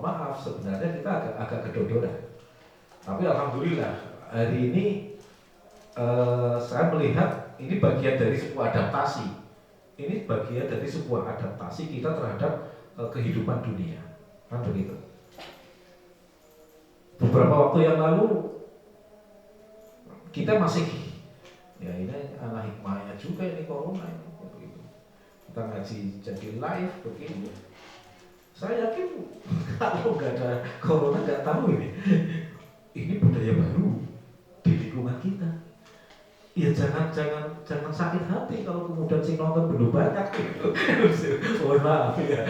maaf sebenarnya kita agak kedodoran. Tapi alhamdulillah hari ini saya melihat ini bagian dari sebuah adaptasi. Ini bagian dari sebuah adaptasi kita terhadap kehidupan dunia, kan begitu. Beberapa waktu yang lalu kita masih, ya ini anak hikmahnya juga ini corona ini, begitu. Kita ngaji jadi live begini. Saya yakin kalau nggak ada corona nggak tahu ini budaya baru di lingkungan kita. Ya jangan sakit hati kalau kemudian si nonton belum banyak gitu. Mohon maaf ya.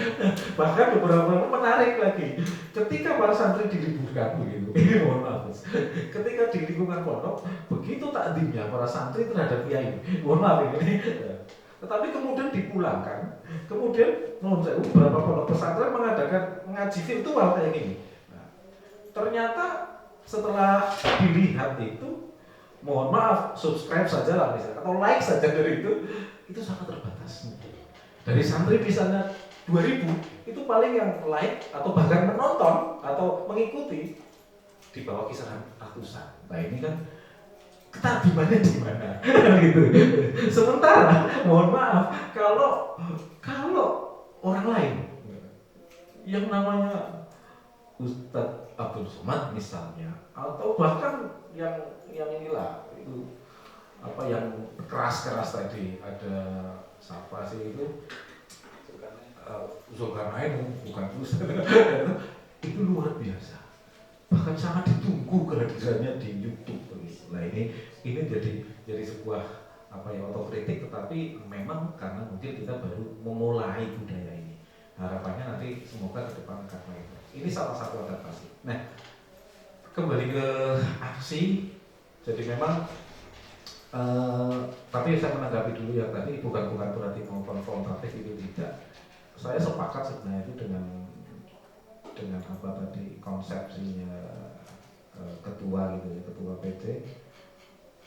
Bahkan beberapa menarik lagi. Ketika para santri diliburkan begitu. Ini mohon maaf. Ketika di lingkungan pondok begitu takdimnya para santri terhadap kiai. Mohon maaf ini. Tetapi kemudian dipulangkan. Kemudian beberapa pondok pesantren mengadakan ngaji virtual kayak gini. Nah, ternyata setelah dilihat itu, mohon maaf, subscribe saja lah misalnya, atau like saja dari itu sangat terbatas. Dari santri misalnya 2000, itu paling yang like atau bahkan menonton atau mengikuti di bawah kisaran ratusan. Nah ini kan ketertibannya di mana? Gitu. Sementara, mohon maaf, kalau orang lain yang namanya Ustadz Abdul Somad misalnya, atau bahkan yang inilah itu apa yang keras tadi, ada siapa sih itu Zulkarnain bukan itu luar biasa, bahkan sangat ditunggu kehadirannya di YouTube. Nah ini jadi sebuah otokritik, tetapi memang karena mungkin kita baru memulai budaya ini, harapannya nanti semoga ke depan akan baik. Ini salah satu adaptasi. Nah, kembali ke aksi. Jadi memang tapi saya menanggapi dulu yang tadi, bukan berarti mau konfrontatif, itu tidak. Saya sepakat sebenarnya itu dengan apa tadi konsepsinya ketua gitu ya, ketua PT,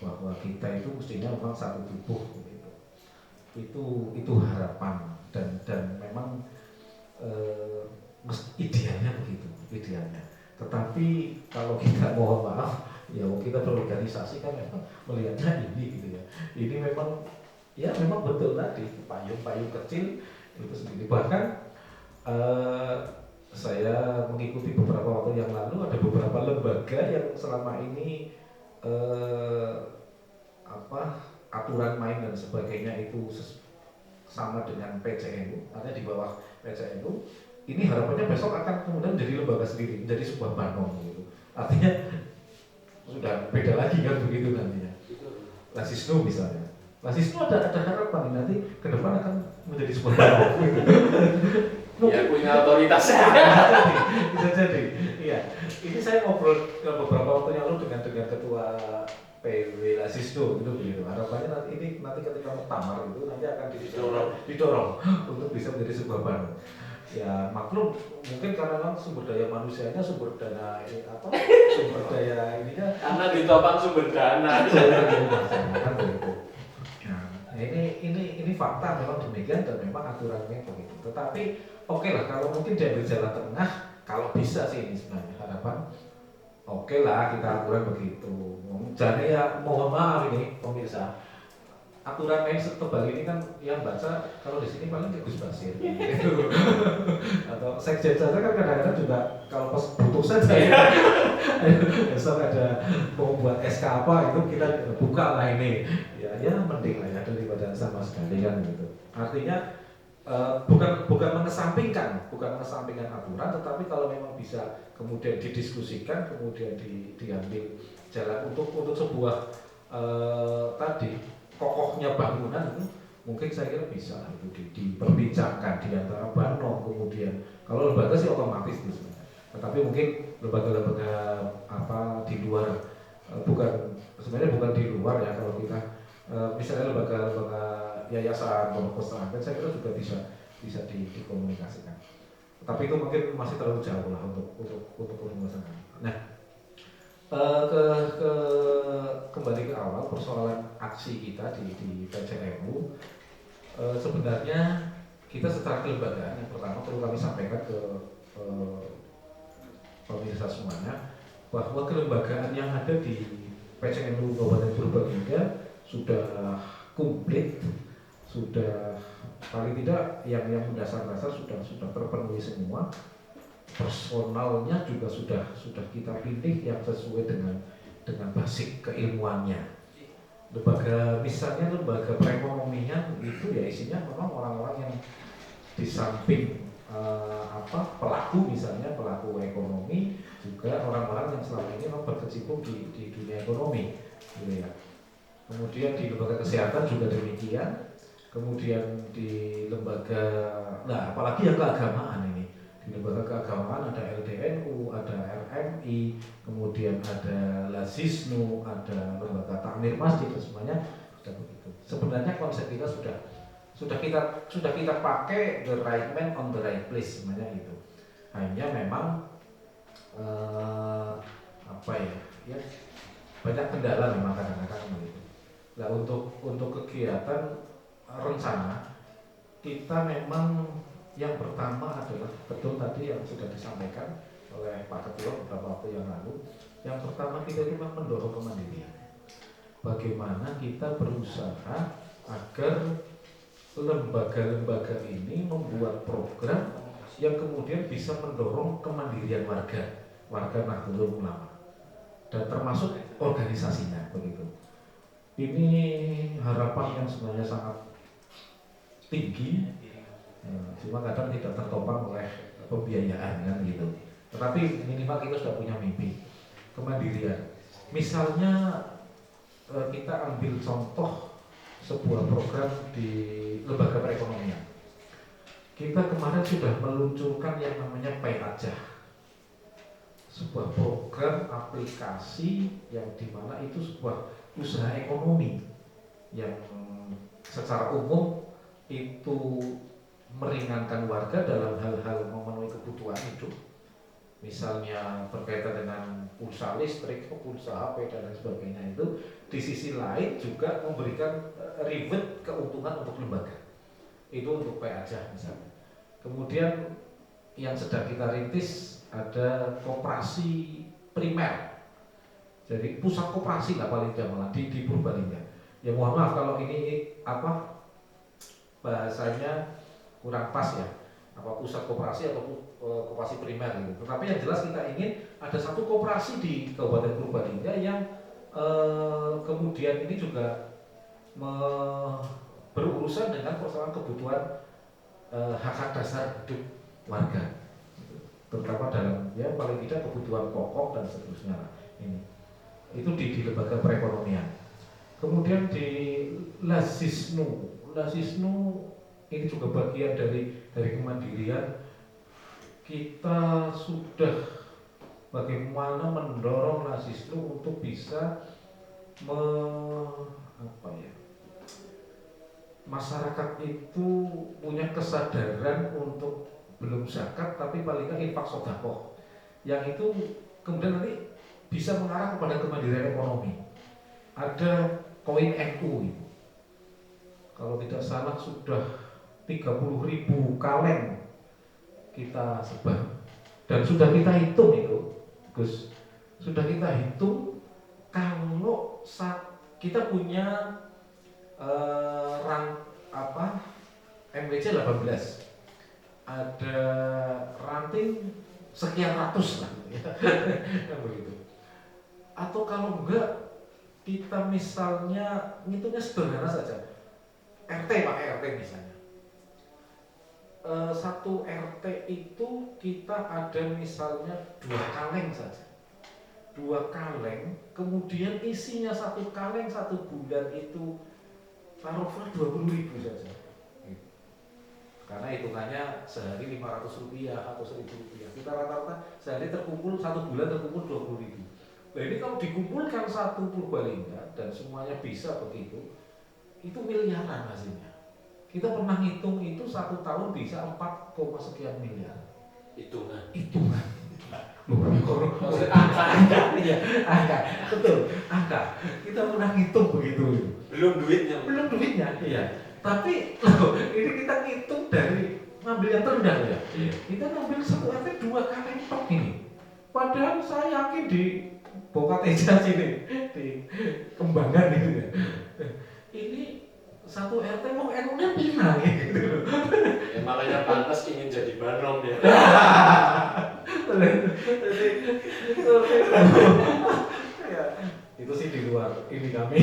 bahwa kita itu mestinya memang satu tubuh gitu. Itu harapan dan memang idealnya begitu, idealnya. Tetapi kalau kita mohon maaf, ya kita berorganisasi kan memang melihatnya ini gitu ya. Ini memang betul tadi payung kecil itu sendiri. Bahkan saya mengikuti beberapa waktu yang lalu ada beberapa lembaga yang selama ini aturan main dan sebagainya itu sama dengan PCNU, artinya di bawah PCNU. Ini harapannya besok akan kemudian jadi lembaga sendiri, menjadi sebuah banom gitu. Artinya sudah beda lagi kan begitu nantinya. Lasisnu misalnya. Lasisnu ada harapan nanti ke depan akan menjadi sebuah banom gitu. Ya punya otoritasnya. Bisa jadi. Iya. Ini saya ngobrol beberapa waktu yang lalu dengan ketua PW Lasisnu gitu begitu. Harapannya nanti ketika muktamar itu nanti akan didorong untuk bisa menjadi sebuah banom. Ya maklum, mungkin karena sumber daya manusianya, sumber daya ininya karena ditopang sumber dana. Kan begitu. Nah, ini fakta memang demikian dan memang aturannya begitu. Tetapi oke lah, kalau mungkin diambil jalan tengah, kalau bisa sih ini sebenarnya harapan. Oke lah kita aturan begitu. Jadi ya mohon maaf ini pemirsa, aturan main setebal ini kan yang baca kalau di sini paling Gus Basir gitu. Atau sekjen saja kan kadang-kadang juga kalau pas butuh saja ya. Besok ada mau buat SK apa itu kita buka lah ini. Ya mending lah ya daripada sama sekali kan gitu. Artinya bukan mengesampingkan aturan, tetapi kalau memang bisa kemudian didiskusikan, kemudian diambil jalan untuk sebuah tadi kokohnya bangunan itu mungkin saya kira bisa itu diperbincangkan di antara Banom, kemudian kalau lembaga sih otomatis itu sebenarnya. Tetapi mungkin lembaga-lembaga di luar sebenarnya bukan di luar ya, kalau kita misalnya lembaga yayasan pondok pesantren saya kira juga bisa dikomunikasikan. Tapi itu mungkin masih terlalu jauh lah untuk pembahasan. Nah, kembali ke awal persoalan aksi kita di PCNU, sebenarnya kita secara kelembagaan yang pertama perlu kami sampaikan ke pemirsa semuanya, bahwa kelembagaan yang ada di PCNU Kabupaten Purbalingga sudah komplit, sudah paling tidak yang dasar-dasar sudah terpenuhi semua. Personalnya juga sudah kita pilih yang sesuai dengan basic keilmuannya. Misalnya lembaga perekonomian itu ya isinya memang orang-orang yang di samping pelaku, misalnya pelaku ekonomi, juga orang-orang yang selama ini memang berkecimpung di dunia ekonomi, gitu ya. Kemudian di lembaga kesehatan juga demikian. Kemudian di lembaga, nah apalagi yang keagamaan ini, di lembaga keagamaan ada LDNU, ada RMI, kemudian ada Lazisnu, ada lembaga takmir masjid, semuanya sudah begitu. Sebenarnya konsep kita sudah kita pakai the right man on the right place, sebenarnya itu. Hanya memang ya banyak kendala memang kadang-kadang begitu. Nah untuk kegiatan rencana kita memang yang pertama adalah betul tadi yang sudah disampaikan oleh Pak Ketua beberapa waktu yang lalu. Yang pertama kita itu memang mendorong kemandirian. Bagaimana kita berusaha agar lembaga-lembaga ini membuat program yang kemudian bisa mendorong kemandirian warga Nahdlatul Ulama, dan termasuk organisasinya begitu. Ini harapan yang sebenarnya sangat tinggi, cuma kadang tidak tertopang oleh pembiayaan kan gitu. Tetapi minimal kita sudah punya mimpi kemandirian. Misalnya kita ambil contoh sebuah program di lembaga perekonomian. Kita kemarin sudah meluncurkan yang namanya Pay Aja, sebuah program aplikasi yang dimana itu sebuah usaha ekonomi yang secara umum itu meringankan warga dalam hal-hal memenuhi kebutuhan hidup, misalnya berkaitan dengan pulsa listrik, pulsa HP dan lain sebagainya. Itu di sisi lain juga memberikan reward keuntungan untuk lembaga. Itu untuk Pay Aja misalnya. Kemudian yang sedang kita rintis ada koperasi primer. Jadi pusat koperasi lah paling tidak malah di Purbalingga. Ya mohon maaf kalau ini bahasanya kurang pas ya, pusat koperasi atau koperasi primer gitu. Tetapi yang jelas kita ingin ada satu koperasi di Kabupaten Purbalingga yang kemudian ini juga berurusan dengan persoalan kebutuhan hak-hak dasar hidup warga, terutama dalam ya paling tidak kebutuhan pokok dan seterusnya. Ini itu di lembaga perekonomian. Kemudian di Lazisnu ini juga bagian dari kemandirian. Kita sudah bagaimana mendorong Lazisnu untuk bisa masyarakat itu punya kesadaran untuk belum zakat tapi paling nggak infak sedekah, yang itu kemudian nanti bisa mengarah kepada kemandirian ekonomi. Ada koin NU itu, kalau tidak salah sudah 30.000 kaleng kita sebar, dan sudah kita hitung itu Gus, sudah kita hitung kalau kita punya MWC 18, ada ranting sekian ratus lah ya. Begitu. Atau kalau enggak kita misalnya ngitungnya sederhana saja, pakai RT misalnya, satu RT itu kita ada misalnya 2 kaleng saja, 2 kaleng, kemudian isinya satu kaleng satu bulan itu taruhlah 20.000 saja, karena hitungannya sehari 500 rupiah atau 1.000 rupiah, kita rata-rata sehari terkumpul, satu bulan terkumpul 20.000. Nah ini kalau dikumpulkan satu Purbalingga dan semuanya bisa begitu, itu miliaran hasilnya. Kita pernah hitung itu 1 tahun bisa 4, sekian miliar. Hitungan. Angka, betul, angka. Kita pernah hitung begitu. Belum duitnya, iya. Tapi ini kita ngitung dari ngambil yang terendah ya. Iya. Kita ngambil satu RT 2 kaleng tok ini. Padahal saya yakin di Bokat Eja sini, di Kembangan gitu ya. Ini satu RT mau NU-nya pindah gitu. Ya makanya pantas ingin jadi banom ya. Ya, itu sih di luar ini kami.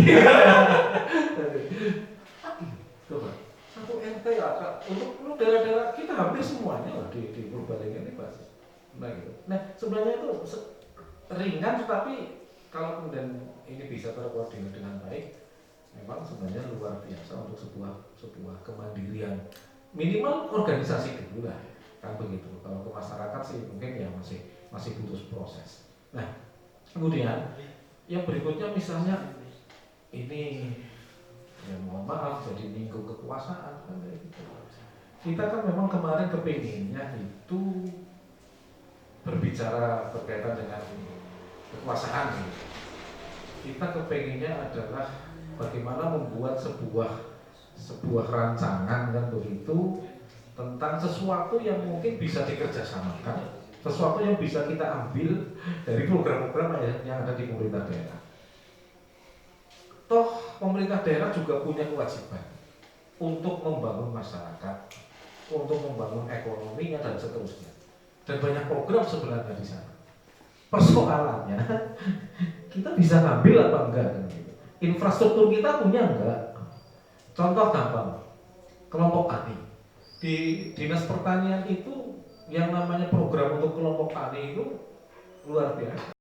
Coba satu RT ya, untuk daerah-daerah kita hampir semuanya lah di Purbalingga ini basis. Nah gitu. Nah sebenarnya itu ringan, tetapi kalau kemudian ini bisa terkoordinir dengan baik, memang sebenarnya luar biasa untuk sebuah kemandirian. Minimal organisasi dulu lah, kan begitu. Kalau ke masyarakat sih mungkin ya masih butuh proses. Nah kemudian yang berikutnya misalnya ini, ya mohon maaf jadi minggu kekuasaan kan kayak gitu. Kita kan memang kemarin kepinginnya itu berbicara berkaitan dengan kekuasaan gitu. Kita kepinginnya adalah bagaimana membuat sebuah rancangan kan begitu, tentang sesuatu yang mungkin bisa dikerjasamakan, sesuatu yang bisa kita ambil dari program-program yang ada di pemerintah daerah. Toh pemerintah daerah juga punya kewajiban untuk membangun masyarakat, untuk membangun ekonominya dan seterusnya. Dan banyak program sebenarnya di sana. Persoalannya kita bisa ngambil apa enggak kan gitu. Infrastruktur kita punya enggak? Contoh gampang, kelompok tani. Di Dinas Pertanian itu yang namanya program untuk kelompok tani itu luar biasa.